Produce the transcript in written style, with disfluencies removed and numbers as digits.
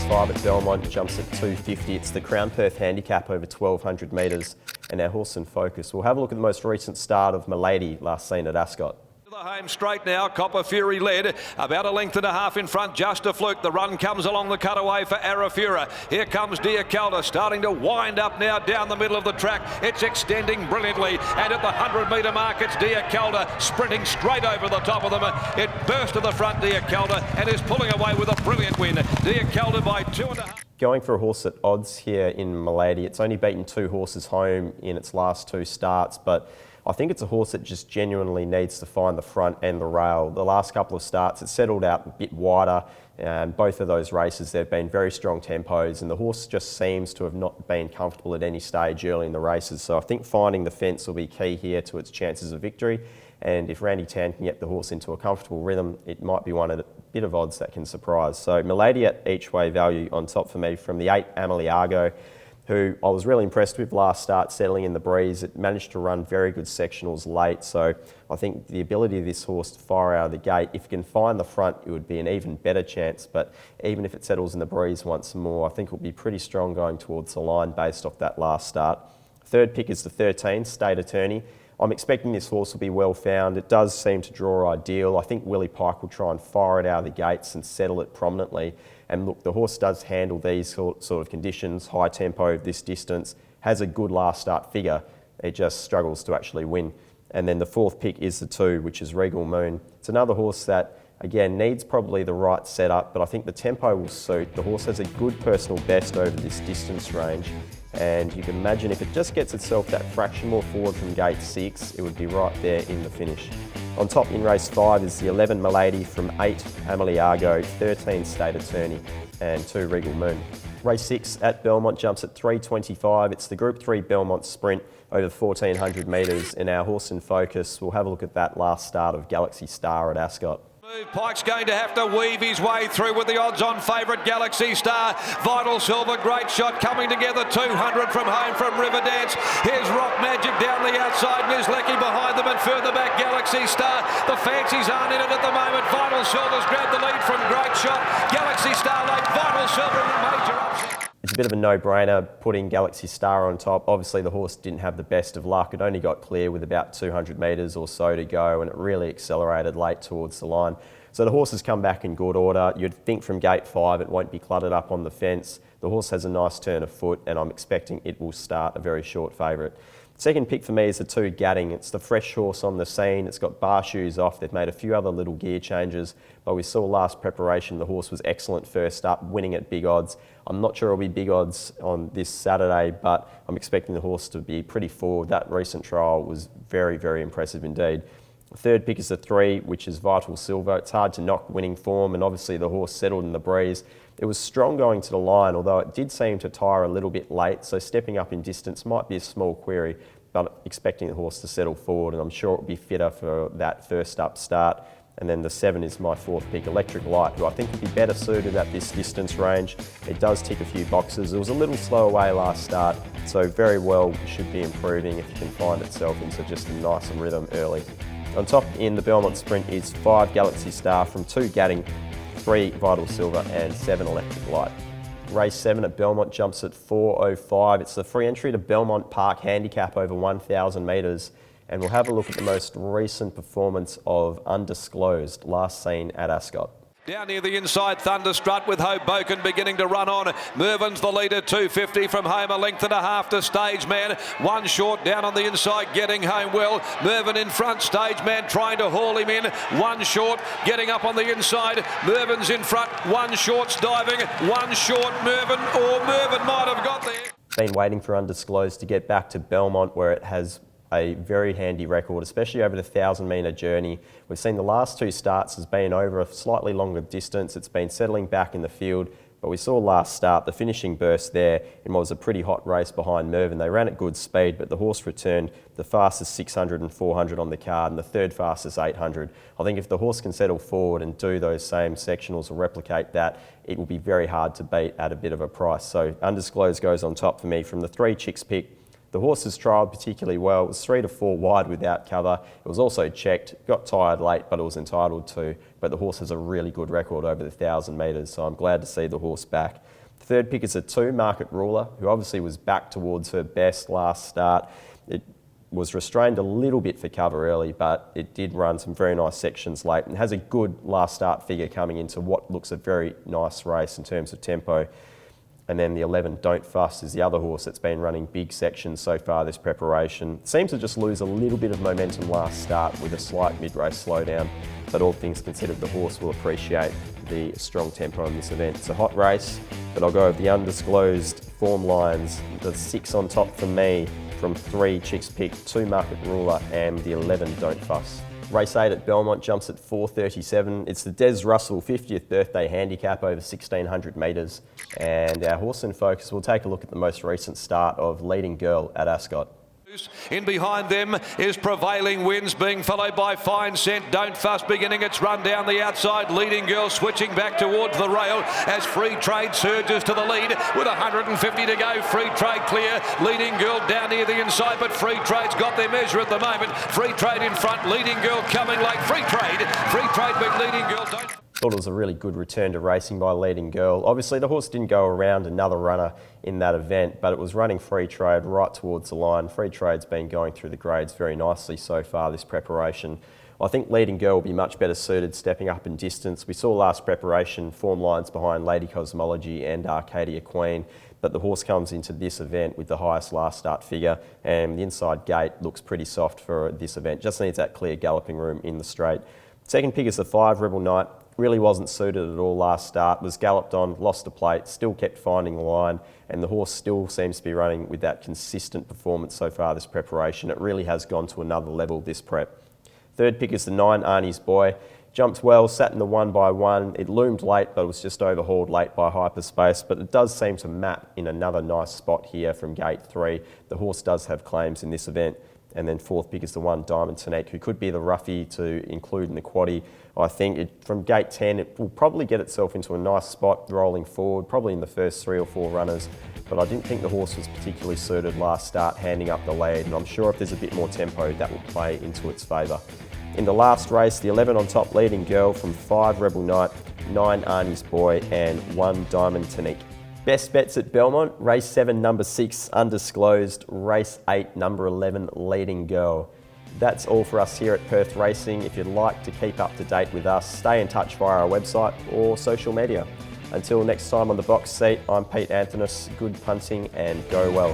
5 at Belmont jumps at 250. It's the Crown Perth handicap over 1,200 metres. And our horse in focus. We'll have a look at the most recent start of Milady, last seen at Ascot. The home straight now, Copper Fury led, about a length and a half in front, just a fluke. The run comes along the cutaway for Arafura. Here comes Dia Calda, starting to wind up now down the middle of the track. It's extending brilliantly, and at the 100-metre mark, it's Dia Calda sprinting straight over the top of them. It burst to the front, Dia Calda, and is pulling away with a brilliant win. Dia Calda by 2.5. Going for a horse at odds here in Milady. It's only beaten 2 horses home in its last 2 starts, but I think it's a horse that just genuinely needs to find the front and the rail. The last couple of starts, it settled out a bit wider. Both of those races, they've been very strong tempos, and the horse just seems to have not been comfortable at any stage early in the races. So I think finding the fence will be key here to its chances of victory. And if Randy Tan can get the horse into a comfortable rhythm, it might be one of the bit of odds that can surprise. So Milady at each way value on top for me from the 8 Ameliago, who I was really impressed with last start, settling in the breeze. It managed to run very good sectionals late, so I think the ability of this horse to fire out of the gate, if it can find the front, it would be an even better chance, but even if it settles in the breeze once more, I think it'll be pretty strong going towards the line based off that last start. Third pick is the 13, State Attorney. I'm expecting this horse will be well found. It does seem to draw ideal. I think Willie Pike will try and fire it out of the gates and settle it prominently. And look, the horse does handle these sort of conditions, high tempo of this distance, has a good last start figure. It just struggles to actually win. And then the 4th pick is the 2, which is Regal Moon. It's another horse that, again, needs probably the right setup, but I think the tempo will suit. The horse has a good personal best over this distance range. And you can imagine if it just gets itself that fraction more forward from gate 6, it would be right there in the finish. On top in race 5 is the 11 Milady from 8 Ameliago, 13 State Attorney and 2 Regal Moon. Race 6 at Belmont jumps at 3.25. It's the Group 3 Belmont Sprint over 1,400 metres, and our horse in focus, we'll have a look at that last start of Galaxy Star at Ascot. Pike's going to have to weave his way through with the odds-on favourite Galaxy Star. Vital Silver, great shot coming together. 200 from home from Riverdance. Here's Rock Magic down the outside. Nizlecki behind them and further back Galaxy Star. The fancies aren't in it at the moment. Vital Silver's grabbed the lead from Great Shot. Galaxy Star late. Vital Silver in major upset. It's a bit of a no-brainer putting Galaxy Star on top. Obviously the horse didn't have the best of luck. It only got clear with about 200 metres or so to go, and it really accelerated late towards the line. So the horse has come back in good order. You'd think from gate 5 it won't be cluttered up on the fence. The horse has a nice turn of foot, and I'm expecting it will start a very short favourite. Second pick for me is the 2 Gadding. It's the fresh horse on the scene. It's got bar shoes off. They've made a few other little gear changes, but we saw last preparation the horse was excellent first up, winning at big odds. I'm not sure it'll be big odds on this Saturday, but I'm expecting the horse to be pretty forward. That recent trial was very, very impressive indeed. Third pick is the 3, which is Vital Silver. It's hard to knock winning form, and obviously the horse settled in the breeze. It was strong going to the line, although it did seem to tire a little bit late, so stepping up in distance might be a small query, but expecting the horse to settle forward, and I'm sure it will be fitter for that first up start. And then the 7 is my 4th pick, Electric Light, who I think would be better suited at this distance range. It does tick a few boxes. It was a little slow away last start, so very well should be improving if it can find itself into just a nice rhythm early. On top in the Belmont Sprint is 5 Galaxy Star from 2 Gadding, 3 Vital Silver and 7 Electric Light. Race 7 at Belmont jumps at 4.05. It's the free entry to Belmont Park handicap over 1,000 metres, and we'll have a look at the most recent performance of Undisclosed, last seen at Ascot. Down near the inside, Thunderstrut with Hoboken beginning to run on. Mervin's the leader, 250 from home, a length and a half to Stage Man. 1 short down on the inside, getting home well. Mervin in front, Stage Man trying to haul him in. 1 short, getting up on the inside. Mervin's in front, 1 short's diving. 1 short, Mervin, or Mervin might have got there. Been waiting for Undisclosed to get back to Belmont, where it has a very handy record, especially over the 1,000-metre journey. We've seen the last 2 starts has been over a slightly longer distance. It's been settling back in the field, but we saw last start the finishing burst there in what was a pretty hot race behind Mervin. They ran at good speed, but the horse returned the fastest 600 and 400 on the card and the 3rd fastest 800. I think if the horse can settle forward and do those same sectionals or replicate that, it will be very hard to beat at a bit of a price. So Undisclosed goes on top for me from the 3 Chicks pick. The horse has trialled particularly well. It was 3 to 4 wide without cover. It was also checked, got tired late, but it was entitled to. But the horse has a really good record over the 1,000 metres, so I'm glad to see the horse back. Third pick is a 2, Market Ruler, who obviously was back towards her best last start. It was restrained a little bit for cover early, but it did run some very nice sections late and has a good last start figure coming into what looks a very nice race in terms of tempo. And then the 11, Don't Fuss, is the other horse that's been running big sections so far this preparation. Seems to just lose a little bit of momentum last start with a slight mid-race slowdown, but all things considered, the horse will appreciate the strong tempo in this event. It's a hot race, but I'll go with the undisclosed form lines. The 6 on top for me from 3, Chicks Pick, 2, Market Ruler, and the 11, Don't Fuss. Race 8 at Belmont jumps at 4:37. It's the Des Russell 50th birthday handicap over 1,600 metres. And our horse in focus will take a look at the most recent start of Leading Girl at Ascot. In behind them is Prevailing Winds, being followed by Fine Scent, Don't Fuss beginning its run down the outside. Leading Girl switching back towards the rail as Free Trade surges to the lead with 150 to go. Free Trade clear, Leading Girl down near the inside, but Free Trade's got their measure at the moment. Free Trade in front, Leading Girl coming late. Free Trade beat Leading Girl. Thought it was a really good return to racing by Leading Girl. Obviously, the horse didn't go around another runner in that event, but it was running Free Trade right towards the line. Free Trade's been going through the grades very nicely so far this preparation. I think Leading Girl will be much better suited stepping up in distance. We saw last preparation form lines behind Lady Cosmology and Arcadia Queen, but the horse comes into this event with the highest last start figure, and the inside gate looks pretty soft for this event. Just needs that clear galloping room in the straight. Second pick is the 5, Rebel Knight. Really wasn't suited at all last start, was galloped on, lost a plate, still kept finding the line, and the horse still seems to be running with that consistent performance so far this preparation. It really has gone to another level this prep. Third pick is the 9, Arnie's Boy. Jumped well, sat in the 1x1. It loomed late, but was just overhauled late by Hyperspace, but it does seem to map in another nice spot here from gate 3. The horse does have claims in this event. And then fourth pick is the 1, Diamond Tonique, who could be the roughie to include in the quaddie. I think from gate 10, it will probably get itself into a nice spot rolling forward, probably in the first 3 or 4 runners. But I didn't think the horse was particularly suited last start, handing up the lead. And I'm sure if there's a bit more tempo, that will play into its favour. In the last race, the 11 on top, Leading Girl, from 5, Rebel Knight, 9, Arnie's Boy, and 1, Diamond Tonique. Best bets at Belmont, race 7, number 6, Undisclosed, race 8, number 11, Leading Girl. That's all for us here at Perth Racing. If you'd like to keep up to date with us, stay in touch via our website or social media. Until next time on the box seat, I'm Pete Anthonus. Good punting and go well.